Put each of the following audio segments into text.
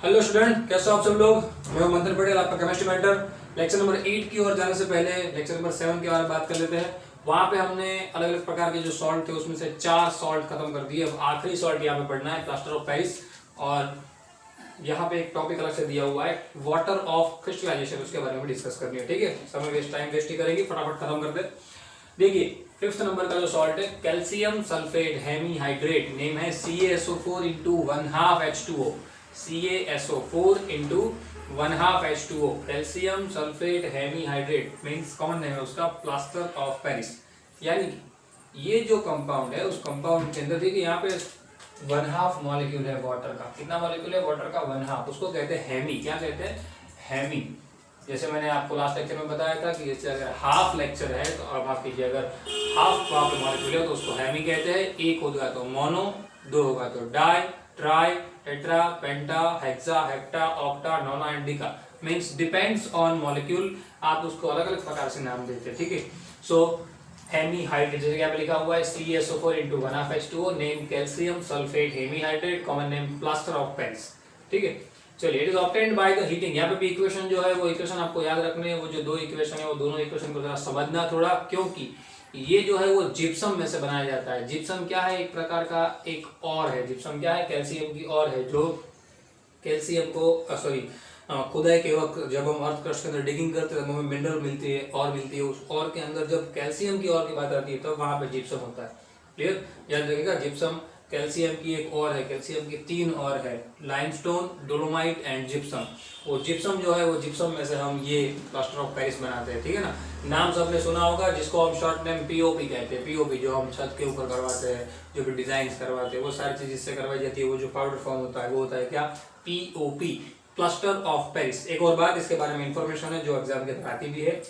Hello student, कैसे हो आप सब लोग। मैं मंथन पटेल, आपका केमिस्ट्री मेंटर। लेक्चर नंबर 8 की ओर जाने से पहले लेक्चर नंबर 7 के बारे में बात कर लेते हैं। वहां पे हमने अलग अलग प्रकार के जो सॉल्ट थे उसमें से 4 सॉल्ट खत्म कर दिए। अब आखिरी सॉल्ट यहाँ पे पढ़ना है, प्लास्टर ऑफ पेरिस। और यहाँ पे एक टॉपिक अलग से दिया हुआ है, वाटर ऑफ क्रिस्टलाइजेशन, उसके बारे में डिस्कस करनी है। ठीक है, समय टाइम वेस्ट ही करेंगे, फटाफट खत्म कर दे। देखिए, 5th नंबर का जो सॉल्ट है कैल्शियम सल्फेट हेमीहाइड्रेट, नेम है CaSO4 into 1/2 H2O। CaSO4 into 1/2 H2O, calcium sulphate hemihydrate means common name है उसका प्लास्टर ऑफ पेरिस। यानी ये जो कंपाउंड है उस कंपाउंड के अंदर देखिए यहाँ पे 1/2 मॉलिक्यूल है वाटर का। कितना मॉलिक्यूल है वाटर का? 1/2। उसको कहते हैं हेमी। क्या कहते हैं? हेमी। जैसे मैंने आपको लास्ट लेक्चर में बताया था कि जैसे अगर हाफ लेक्चर है तो अब माफ कीजिए, अगर हाफ मॉलिक्यूल है तो उसको हेमी कहते हैं। एक होगा तो मोनो, दो होगा तो di, tri, tetra, penta, hexa, hepta, octa, nona and deca. Means depends on molecule, आप उसको अलग अलग प्रकार से नाम देते हैं। ठीक है, सो हेमीहाइड्रेट जैसे यहाँ पे लिखा हुआ है CaSO4 into 1/2 H2O, name calcium sulphate hemihydrate, common name plaster of Paris. ठीक है, चलिए, it is obtained by the heating. यहाँ पे भी इक्वेशन जो है वो इक्वेशन आपको याद रखने हैं। वो जो दो इक्वेशन है वो दोनों इक्वेशन को जरा समझना थोड़ा, क्योंकि ये जो है वो जिप्सम में से बनाया जाता है। जिप्सम क्या है? एक प्रकार का एक और है। जिप्सम क्या है? कैल्शियम की और है, जो कैल्शियम को सॉरी खुदाई के वक्त जब हम अर्थ क्रस्ट के अंदर डिगिंग करते हैं तो हमें मिनरल मिलती है, और मिलती है। उस और के अंदर जब कैल्शियम की और की बात आती है तब वहां पे जिप्सम होता है। क्लियर? याद रखिएगा, जिप्सम कैल्शियम की एक और है, कैल्शियम की 3 और है, लाइमस्टोन, डोलोमाइट एंड जिप्सम। वो जिप्सम जो है वो जिप्सम में से हम ये प्लास्टर ऑफ पेरिस बनाते हैं। ठीक है ना, नाम सबने सुना होगा, जिसको हम शॉर्ट नेम POP कहते हैं। POP जो हम छत के ऊपर करवाते हैं, जो भी डिजाइन करवाते हैं, वो सारी चीज इससे करवाई जाती है। वो जो पाउडर फॉर्म होता है वो होता है क्या? POP, plaster of Paris. एक और बात इसके बारे में इंफॉर्मेशन है जो एग्जाम के अंदर आती भी है।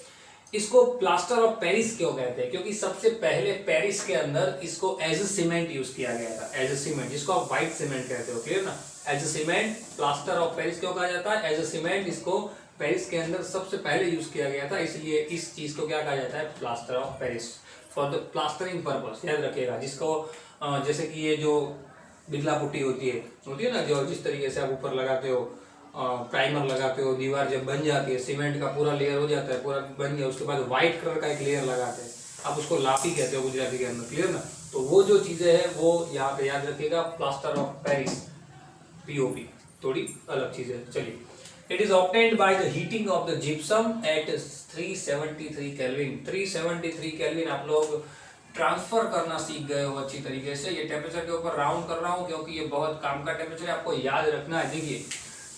इसको प्लास्टर ऑफ पेरिस क्यों कहते हैं? क्योंकि सबसे पहले पेरिस के अंदर इसको एज ए सीमेंट यूज किया गया था। एज ए सीमेंट, जिसको आप व्हाइट सीमेंट कहते हो। क्लियर ना? As a cement plaster of Paris क्यों कहा जाता है? एज ए सीमेंट इसको पेरिस के अंदर सबसे पहले यूज किया गया था, इसलिए इस चीज को क्या कहा जाता है? Plaster of Paris, for the plastering purpose. याद रखिएगा, जिसको जैसे कि ये जो बिरला पुट्टी होती है ना, जो जिस तरीके से आप ऊपर लगाते हो, प्राइमर लगाते हो, दीवार जब बन जाती है, सीमेंट का पूरा लेयर हो जाता है, पूरा बन गया, उसके बाद व्हाइट कलर का एक लेयर लगाते हैं, आप उसको लापी कहते हो गुजराती के अंदर। क्लियर ना? तो वो जो चीजें हैं वो यहाँ पे याद रखिएगा, प्लास्टर ऑफ पेरिस, POP, थोड़ी अलग चीज है। चलिए, it is obtained by the heating of the gypsum at 373 Kelvin. 373 Kelvin आप लोग ट्रांसफर करना सीख गए हो अच्छी तरीके से। ये टेम्परेचर के ऊपर राउंड कर रहा हूँ क्योंकि ये बहुत काम का टेम्परेचर है, आपको याद रखना है। देखिए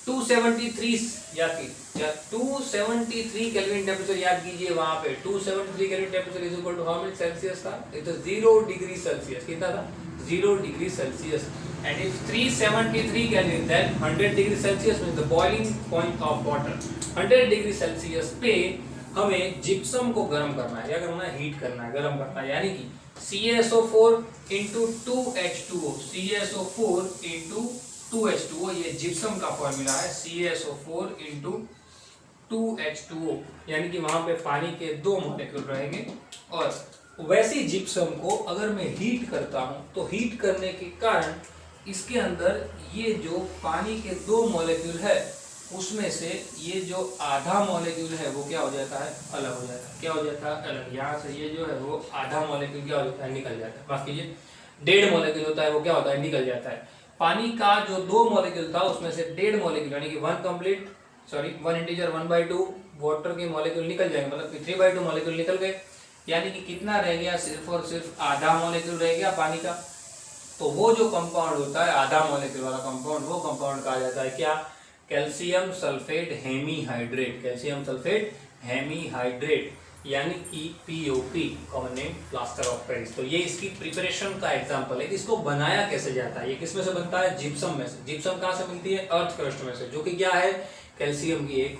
273 याद कीजिए, 273 केल्विन टेम्परेचर याद कीजिए। वहां पे 273 kelvin temperature is equal to how much Celsius था? It is 0 degree Celsius. कितना था? 0 degree Celsius. And if 373 kelvin then 100 degree Celsius means the boiling point of water. 100 degree Celsius पे हमें जिप्सम को गर्म करना है। क्या करना है? हीट करना है, गर्म करना है। यानी कि CaSO4 into 2H2O, CaSO4 into 2H2O, ये जिप्सम का फॉर्मूला है। CaSO4 into 2H2O, यानी कि वहां पे पानी के 2 मॉलिक्यूल रहेंगे। और वैसी जिप्सम को अगर मैं हीट करता हूं तो हीट करने के कारण इसके अंदर ये जो पानी के 2 मॉलिक्यूल है उसमें से ये जो आधा मॉलिक्यूल है वो क्या हो जाता है? अलग हो जाता है। क्या हो जाता है? अलग। यहाँ से ये जो है वो आधा मॉलिक्यूल क्या हो जाता है? निकल जाता है। माफ कीजिए, 1.5 मॉलिक्यूल होता है वो क्या होता है? निकल जाता है। पानी का जो 2 मॉलिक्यूल था उसमें से 1.5 मॉलिक्यूल यानी कि 1 इंटीजर 1/2 वाटर के मॉलिक्यूल निकल जाएंगे, मतलब कि 3/2 मॉलिक्यूल निकल गए। यानी कि कितना रह गया? सिर्फ और सिर्फ आधा मॉलिक्यूल रह गया पानी का। तो वो जो कंपाउंड होता है आधा मॉलिक्यूल वाला कंपाउंड, वो कंपाउंड कहा जाता है क्या? Calcium sulphate hemihydrate. Calcium sulphate hemihydrate यानी कि POP, common name plaster of Paris. तो ये इसकी प्रिपरेशन का एग्जांपल है कि इसको बनाया कैसे जाता है। ये किस में से बनता है? जिप्सम में से। जिप्सम कहाँ से मिलती है? अर्थ क्रस्ट में से, जो कि क्या है? कैल्शियम की एक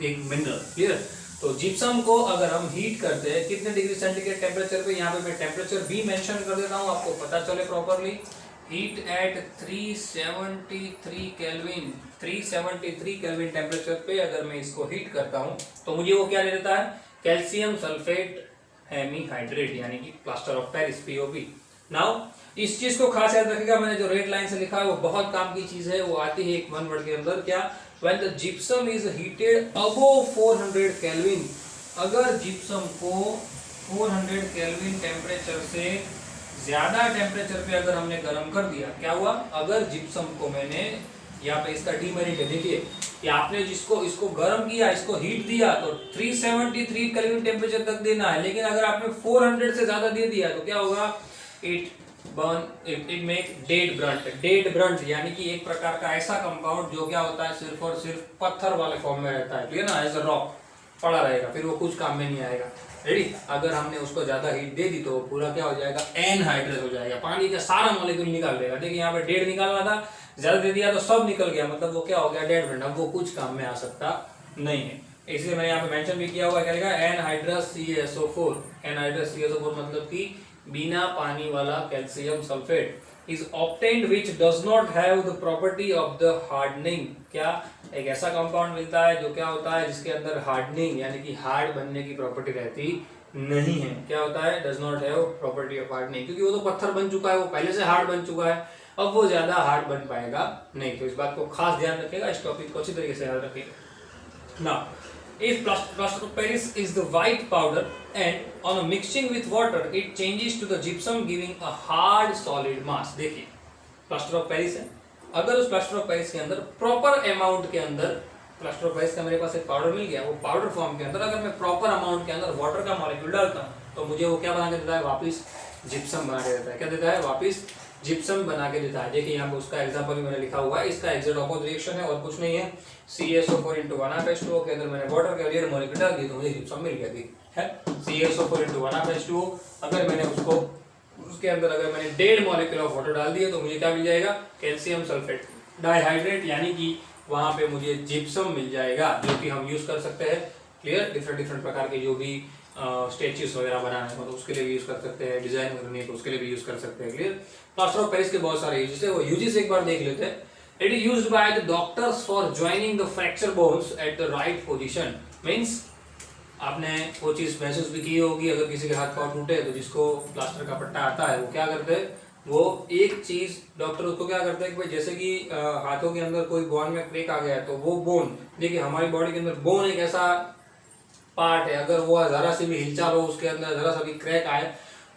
मिनरल। क्लियर? तो जिप्सम को अगर हम हीट करते हैं कितने डिग्री सेंटीग्रेड टेम्परेचर पे, यहाँ पे मैं टेम्परेचर भी मेंशन कर देता हूँ आपको पता चले properly. Heat at 373 Kelvin, 373 kelvin temperature पे अगर मैं इसको हीट करता हूँ तो मुझे वो क्या दे देता है? कैल्शियम सल्फेट हेमीहाइड्रेट यानी कि plaster of Paris, POP। Now इस चीज को खास याद रखिएगा, मैंने जो रेड लाइन से लिखा है वो बहुत काम की चीज है, वो आती है एक वन वर्ड के अंदर, क्या? When the gypsum is heated above 400 kelvin, अगर जिप्सम को 400 केल्विन टेम्परेचर से ज्यादा टेम्परेचर पे अगर हमने गर्म कर दिया, क्या हुआ? अगर जिप्सम को मैंने यहाँ पे इसका डीमेरिट है, देखिए कि आपने जिसको इसको गर्म किया, इसको हीट दिया तो 373 केल्विन टेम्परेचर तक देना है, लेकिन अगर आपने 400 से ज्यादा दे दिया तो क्या होगा? इट मेक डेड ब्रंट यानी कि एक प्रकार का ऐसा कंपाउंड जो क्या होता है, सिर्फ और सिर्फ पत्थर वाले फॉर्म में रहता है, क्लियर ना? एज अ रॉक पड़ा रहेगा, फिर वो कुछ काम में नहीं आएगा। रेडी? अगर हमने उसको ज्यादा हीट दे दी तो पूरा क्या हो जाएगा? एनहाइड्रस हो जाएगा, पानी का सारा मॉलिक्यूल निकाल देगा। देखिए यहाँ पे डेढ़ निकालना था, ज्यादा दे दिया तो सब निकल गया, मतलब वो क्या हो गया? Dead Brunt. अब वो कुछ काम में आ सकता नहीं है, इसलिए मैंने यहाँ पे मेंशन भी किया हुआ है, क्या लिखा? Anhydrous CaSO4। एनहाइड्रस CaSO4 मतलब कि बिना पानी वाला calcium sulphate is obtained which does not have the property of the hardening। क्या? एक ऐसा कंपाउंड मिलता है जो क्या होता है, जिसके अंदर हार्डनिंग यानी कि हार्ड बनने की प्रॉपर्टी रहती नहीं है। क्या होता है? Does not have property of hardening, क्योंकि वो तो पत्थर बन चुका है, वो पहले से हार्ड बन चुका है, अब वो ज्यादा हार्ड बन पाएगा नहीं। तो इस बात को खास ध्यान रखिएगा, इस टॉपिक को अच्छी तरीके से याद रखिएगा। Now if plaster of Paris is the white powder and on a mixing with water it changes to the gypsum giving a hard solid mass। देखिए प्लास्टर ऑफ पेरिस है, अगर उस प्लास्टर ऑफ पेरिस के अंदर proper amount के अंदर, plaster of Paris का मेरे पास एक पाउडर मिल गया, वो पाउडर फॉर्म के अंदर अगर मैं प्रॉपर अमाउंट के अंदर वाटर का मॉलिक्यूल डालता हूँ तो मुझे वो क्या बना के देता है? वापिस जिप्सम बना के देता है। क्या देता है? वापिस जिप्सम बना के देता है। देखिए यहाँ पे उसका एग्जांपल भी मैंने लिखा हुआ है, इसका एग्जैक्ट ऑपोजिट रिएक्शन है और कुछ नहीं है। CaSO4 * 1H2O के अंदर मैंने वाटर के रियल मॉलिक्यूल डाल दिया तो मुझे जिप्सम मिल गया है। CaSO4 * 1H2O, अगर मैंने उसको उसके अंदर अगर मैंने 1.5 मॉलिक्यूल ऑफ वाटर डाल दिया तो मुझे क्या मिल जाएगा? कैल्शियम सल्फेट डाइहाइड्रेट, यानी कि वहां पे मुझे जिप्सम मिल जाएगा, जो कि हम यूज कर सकते हैं। क्लियर? डिफरेंट प्रकार के जो भी स्टेचूज वगैरह बनाने हो तो उसके लिए भी यूज कर सकते हैं, डिजाइन करनी है तो उसके लिए भी यूज कर सकते हैं। क्लियर? प्लास्टर ऑफ पेरिस के बहुत सारे यूजेस है, वो यूजेस एक बार देख लेते हैं। It is used by the doctors for joining the fracture bones at the right position. Means आपने वो चीज महसूस भी की होगी, अगर किसी के हाथ पांव टूटे तो जिसको प्लास्टर का पट्टा आता है वो क्या करते हैं? वो एक चीज डॉक्टर उसको क्या करते हैं कि भाई जैसे कि हाथों के अंदर कोई बोन में क्रेक आ गया है तो वो बोन, देखिए हमारी बॉडी के अंदर बोन एक ऐसा पार्ट है, अगर वो जरा सी भी हिलचाल हो, उसके अंदर जरा सा भी क्रैक आए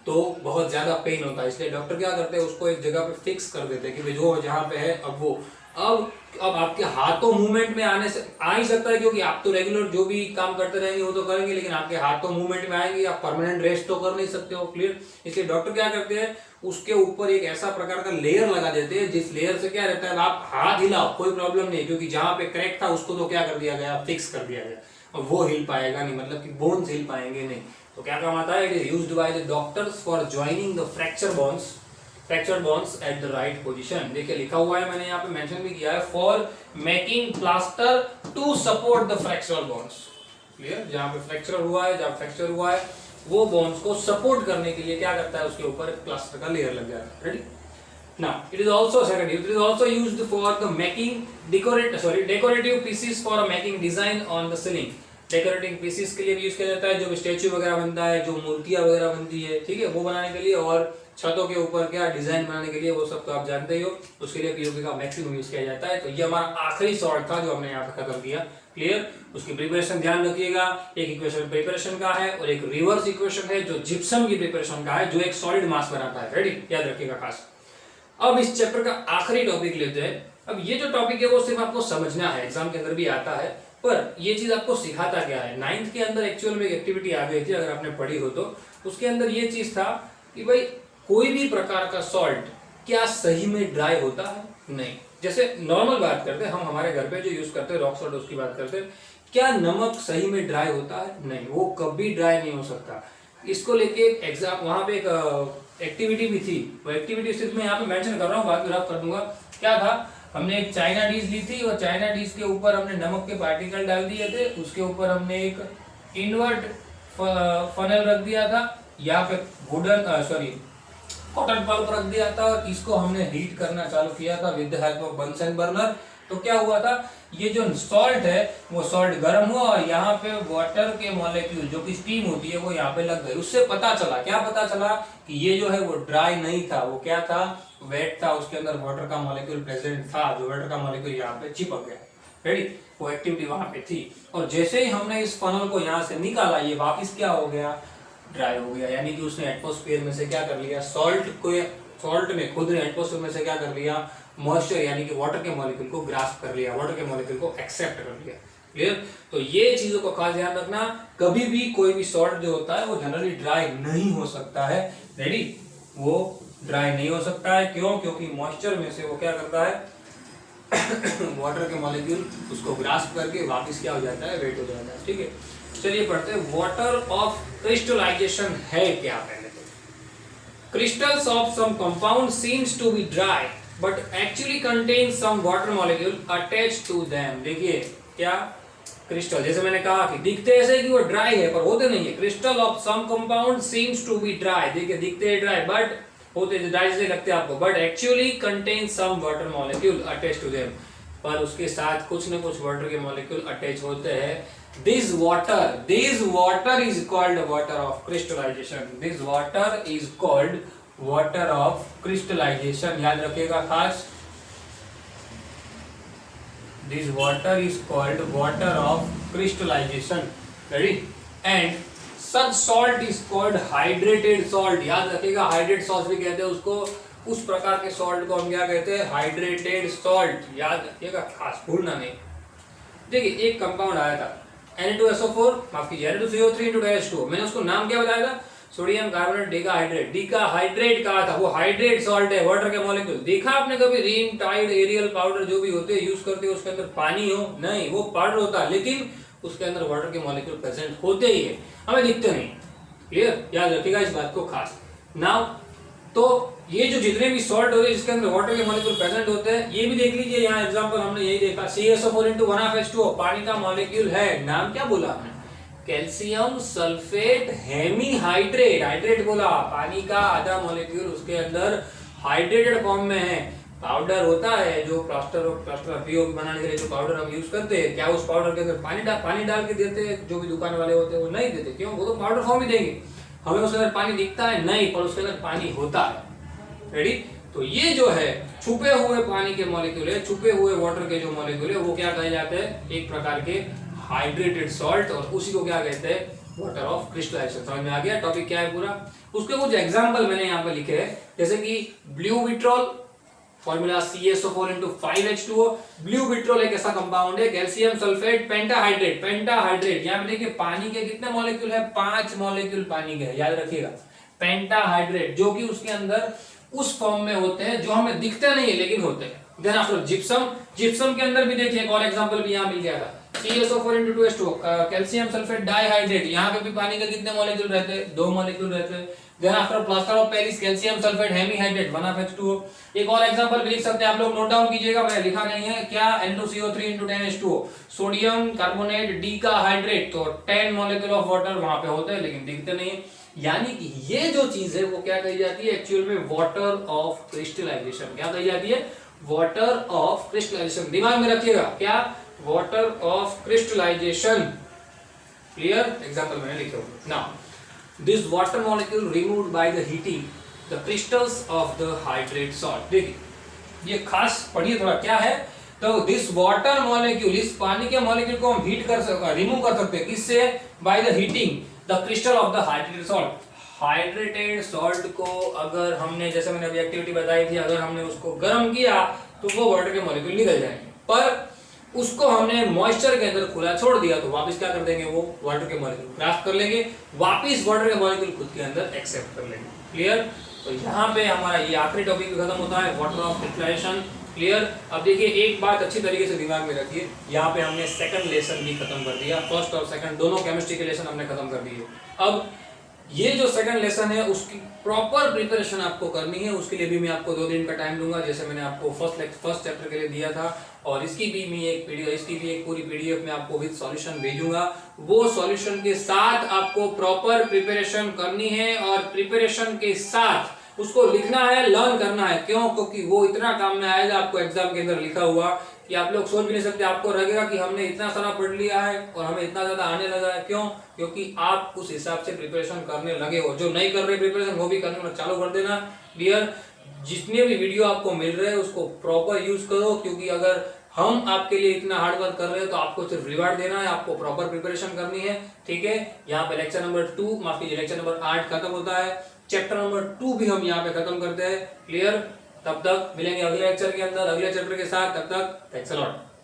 तो बहुत ज्यादा पेन होता है। इसलिए डॉक्टर क्या करते हैं? उसको एक जगह पे फिक्स कर देते हैं कि जो जहाँ पे है अब वो अब आपके हाथों मूवमेंट में आने से आ ही सकता है, क्योंकि आप तो रेगुलर जो भी काम करते रहेंगे वो तो करेंगे, लेकिन आपके हाथों मूवमेंट में आएंगे, आप परमानेंट रेस्ट तो कर नहीं सकते हो। क्लियर? इसलिए डॉक्टर क्या करते हैं? उसके ऊपर एक ऐसा प्रकार का लेयर लगा देते हैं जिस लेयर से क्या रहता है? आप हाथ हिलाओ कोई प्रॉब्लम नहीं, क्योंकि जहां पे क्रैक था उसको तो क्या कर दिया गया? फिक्स कर दिया गया, और वो हिल पाएगा नहीं, मतलब कि बोन्स हिल पाएंगे नहीं। तो क्या काम आता है? It is used by the doctors for joining the fracture bones at the right position. देखिए लिखा हुआ है, मैंने यहाँ पे मेंशन भी किया है, for making plaster to support the fracture bones. Clear? जहाँ पे फ्रैक्चर हुआ है, जहाँ फ्रैक्चर हुआ है, वो बोन्स को सपोर्ट करने के लिए क्या करता है? उसके ऊपर प्लास्टर का लेयर लग जाता है। Ready? Now, it is also used for the making decorative pieces for making design on the ceiling। Decorating pieces के लिए भी यूज किया जाता है, जो स्टैचू वगैरह बनता है, जो मूर्तियां वगैरह बनती है, ठीक है, वो बनाने के लिए, और छतों के ऊपर क्या डिजाइन बनाने के लिए, वो सब तो आप जानते ही हो, उसके लिए पीओपी का मैक्सिमम यूज किया जाता है। तो ये हमारा आखिरी सॉल्ट था जो हमने यहाँ पे खत्म किया। क्लियर? उसकी प्रिपरेशन ध्यान रखिएगा, एक इक्वेशन प्रिपरेशन का है और एक रिवर्स इक्वेशन है जो जिप्सम की प्रिपरेशन का है, जो एक सॉलिड मास बनाता है। रेडी? याद रखिएगा खास। अब इस चैप्टर का आखिरी टॉपिक लेते हैं। अब ये जो टॉपिक है वो सिर्फ आपको समझना है, एग्जाम के अंदर भी आता है, पर ये चीज आपको सिखाता क्या है। 9th के अंदर एक्चुअल में एक एक्टिविटी आ गई थी, अगर आपने पढ़ी हो तो, उसके अंदर ये चीज था कि भाई कोई भी प्रकार का सॉल्ट क्या सही में ड्राई होता है? नहीं। जैसे नॉर्मल बात करते हैं, हम हमारे घर पे जो यूज करते हैं रॉक सॉल्ट, उसकी बात करते हैं, क्या नमक सही में ड्राई होता है? नहीं, वो कभी ड्राई नहीं हो सकता। इसको लेके एक एग्जाम, वहां पे एक एक्टिविटी भी थी, वो एक्टिविटी सिर्फ मैं यहाँ पे मेंशन कर रहा हूँ, बाकी रफ कर दूंगा। क्या था? हमने एक चाइना डिश ली थी और चाइना डिश के ऊपर हमने नमक के पार्टिकल डाल दिए थे, उसके ऊपर हमने एक इनवर्ट फनल रख दिया था, यहाँ पे कॉटन पल्प रख दिया था, और इसको हमने हीट करना चालू किया था with the help of Bunsen burner. तो क्या हुआ था, ये जो सॉल्ट है वो सॉल्ट गर्म हुआ और यहाँ पे वाटर के मॉलिक्यूल जो कि स्टीम होती है वो यहाँ पे लग गई। उससे पता चला, क्या पता चला कि ये जो है वो ड्राई नहीं था, वो क्या था, वेट था, उसके अंदर वाटर का मॉलिक्यूल प्रेजेंट था, जो वाटर का मॉलिक्यूल यहाँ पे चिपक गया। रेडी, वो एक्टिविटी वहां पे थी। और जैसे ही हमने इस फनल को यहाँ से निकाला, ये वापस क्या हो गया, ड्राई हो गया। यानी कि उसने एटमॉस्फेयर में से क्या कर लिया, सॉल्ट ने खुद ने एटमॉस्फेयर में से क्या कर लिया, मॉइस्चर यानी कि वाटर के मॉलिक्यूल को ग्रास्प कर लिया, वाटर के मॉलिक्यूल को एक्सेप्ट कर लिया। क्लियर? तो ये चीजों को खास ध्यान रखना, कभी भी कोई भी सॉल्ट जो होता है वो जनरली ड्राई नहीं हो सकता है। रेडी, वो ड्राई नहीं हो सकता है। क्यों? क्योंकि मॉइस्चर में से वो क्या करता है, वाटर के मॉलिक्यूल उसको ग्रास्प करके वापस क्या हो जाता है, वेट हो जाता है। ठीक है, चलिए पढ़ते हैं वाटर ऑफ क्रिस्टलाइजेशन है क्या। पहले तो crystals of some compound seems to be dry but actually contains some water molecule attached to them। देखिए क्या, क्रिस्टल जैसे मैंने कहा कि दिखते ऐसे कि वो ड्राई है पर होते नहीं है। Crystal of some compound seems to be dry, देखिए दिखते हैं ड्राई बट होते ड्राई जैसे लगते हैं आपको, but actually contain some water molecule attach to them, पर उसके साथ कुछ न कुछ वाटर के मॉलिक्यूल अटैच होते हैं। This water is called water of crystallization. This water is called water of crystallization. याद रखिएगा खास, this water is called water of crystallization. Ready? And such salt is called hydrated salt. याद रखिएगा, hydrated salt भी कहते हैं उसको, उस प्रकार के सॉल्ट को हम क्या कहते हैं, हाइड्रेटेड सॉल्ट। याद रखिएगा खास, भूलना नहीं। देखिए एक कंपाउंड आया था Na2SO4, माफ कीजिए Na2CO3 मैंने उसको नाम क्या बताया था, सोडियम कार्बोनेट डिकाहाइड्रेट। डिकाहाइड्रेट कहा था, वो हाइड्रेट सॉल्ट है, वाटर के मॉलिक्यूल। देखा आपने कभी रिन, टाइड, एरियल पाउडर जो भी होते हैं यूज करते हैं, उसके अंदर पानी हो नहीं, वो पाउडर होता है लेकिन उसके अंदर वाटर के मॉलिक्यूल प्रेजेंट होते ही है, हमें दिखते नहीं। क्लियर? याद रखिएगा इस बात को खास। नाउ तो ये जो जितने भी सॉल्ट होते हैं जिसके अंदर वाटर के मॉलिक्यूल प्रेजेंट होते हैं, ये भी देख लीजिए। यहाँ एग्जांपल हमने यही देखा, CaSO4 पानी का मॉलिक्यूल है, नाम क्या बोला हमने, कैल्शियम सल्फेट हेमीहाइड्रेट। हाइड्रेट बोला, पानी का आधा मॉलिक्यूल उसके अंदर हाइड्रेटेड फॉर्म में है। पाउडर होता है जो प्लास्टर ऑफ पीओपी बनाने के लिए जो पाउडर हम यूज करते हैं, क्या उस पाउडर के अंदर पानी डाल के देते हैं? जो भी दुकान वाले होते हैं वो नहीं देते। क्यों? वो तो पाउडर फॉर्म ही देंगे, हमें उसके अंदर पानी दिखता है नहीं, पर उसके अंदर पानी होता है। रेडी? तो ये जो है छुपे हुए पानी के मॉलिक्यूल है, छुपे हुए वाटर के जो मॉलिक्यूल है वो क्या कहे जाते हैं, एक प्रकार के हाइड्रेटेड सॉल्ट, और उसी को क्या कहते हैं, वाटर ऑफ क्रिस्टलाइजेशन। समझ में आ गया टॉपिक क्या है पूरा? उसके कुछ एग्जांपल मैंने यहाँ पे लिखे हैं, जैसे कि blue vitriol, formula CaSO4 5H2O। Blue vitriol एक ऐसा कंपाउंड है, कैल्शियम सल्फेट पेंटाहाइड्रेट। यहाँ पे देखिए पानी के कितने मॉलिक्यूल है, 5 मॉलिक्यूल पानी के है, याद रखिएगा। पेंटाहाइड्रेट जो कि उसके अंदर उस फॉर्म में होते हैं जो हमें दिखते नहीं है लेकिन होते हैं। देन आफ्टर जिप्सम के अंदर भी देखिए एक और एग्जांपल भी यहाँ मिल गया था, CaSO4 कैल्शियम सल्फेट डाइहाइड्रेट। यहाँ पे भी पानी के कितने मॉलिक्यूल रहते हैं, 2 मॉलिक्यूल रहते हैं। Then after plaster of Paris calcium sulphate hemihydrate 1H2O। एक और एग्जांपल भी लिख सकते हैं आप लोग, नोट डाउन कीजिएगा, मैंने लिखा नहीं है क्या, Na2CO3 सोडियम कार्बोनेट डिकाहाइड्रेट। तो 10 मॉलिक्यूल ऑफ वाटर वहां पे होते हैं लेकिन दिखते नहीं है। यानी कि ये जो चीज है वो क्या कही जाती है एक्चुअल में, वाटर ऑफ क्रिस्टलाइजेशन। क्या कही जाती है, वाटर ऑफ क्रिस्टलाइजेशन। दिमाग में रखिएगा क्या, water of crystallisation. Clear? Example मैंने लिखे हुए। Now this water molecule removed by the heating the crystals of the hydrate salt. देखिए ये खास पढ़िए थोड़ा क्या है, तो दिस वाटर मॉलिक्यूल, इस पानी के मॉलिक्यूल को हम हीट कर सकते, रिमूव कर सकते हैं, किससे, bye the heating the crystal of the hydrated salt. Hydrated salt को अगर हमने, जैसे मैंने अभी एक्टिविटी बताई थी, अगर हमने उसको गर्म किया तो वो वाटर के मॉलिक्यूल निकल जाएंगे, पर उसको हमने मॉइस्चर के अंदर खुला छोड़ दिया तो वापस क्या कर देंगे, वो वाटर के मॉलिक्यूल ग्रास्प कर लेंगे, वापस वाटर के मॉलिक्यूल खुद के अंदर एक्सेप्ट कर लेंगे। क्लियर? तो यहाँ पे हमारा ये आखिरी टॉपिक भी खत्म होता है, वाटर ऑफ क्रिस्टलाइजेशन। क्लियर? अब देखिए एक बात अच्छी तरीके से दिमाग में रखिए, यहाँ पे हमने सेकंड लेसन भी खत्म कर दिया, फर्स्ट और सेकंड दोनों केमिस्ट्री के लेसन हमने खत्म कर दिए। अब ये जो सेकंड लेसन है उसकी प्रॉपर प्रिपरेशन आपको करनी है, उसके लिए भी मैं आपको 2 दिन का टाइम दूंगा, जैसे मैंने आपको फर्स्ट चैप्टर के लिए दिया था। और इसकी भी एक पूरी पीडीएफ में आपको विद सॉल्यूशन भेजूंगा। वो सॉल्यूशन के साथ आपको प्रॉपर प्रिपरेशन करनी है और प्रिपरेशन के साथ उसको लिखना है, लर्न करना है। क्यों? क्योंकि वो इतना काम में आएगा आपको एग्जाम के अंदर लिखा हुआ कि आप लोग सोच भी नहीं सकते। आपको लगेगा कि हमने इतना सारा पढ़ लिया है और हमें इतना ज्यादा आने लगा है। क्यों? क्योंकि आप उस हिसाब से प्रिपरेशन करने लगे हो। जो नहीं कर रहे प्रिपरेशन वो भी करना चालू कर देना। क्लियर? जितने भी वीडियो आपको मिल रहे हैं उसको प्रॉपर यूज करो, क्योंकि अगर हम आपके लिए इतना हार्ड वर्क कर रहे हैं तो आपको सिर्फ रिवार्ड देना है, आपको प्रॉपर प्रिपरेशन करनी है। ठीक है, यहाँ पे लेक्चर नंबर 2 माफ कीजिए लेक्चर नंबर 8 खत्म होता है। चैप्टर नंबर 2 भी हम यहाँ पे खत्म करते हैं। क्लियर? तब तक मिलेंगे अगले लेक्चर के अंदर अगले चैप्टर के साथ। तब तक थैंक्स अ लॉट।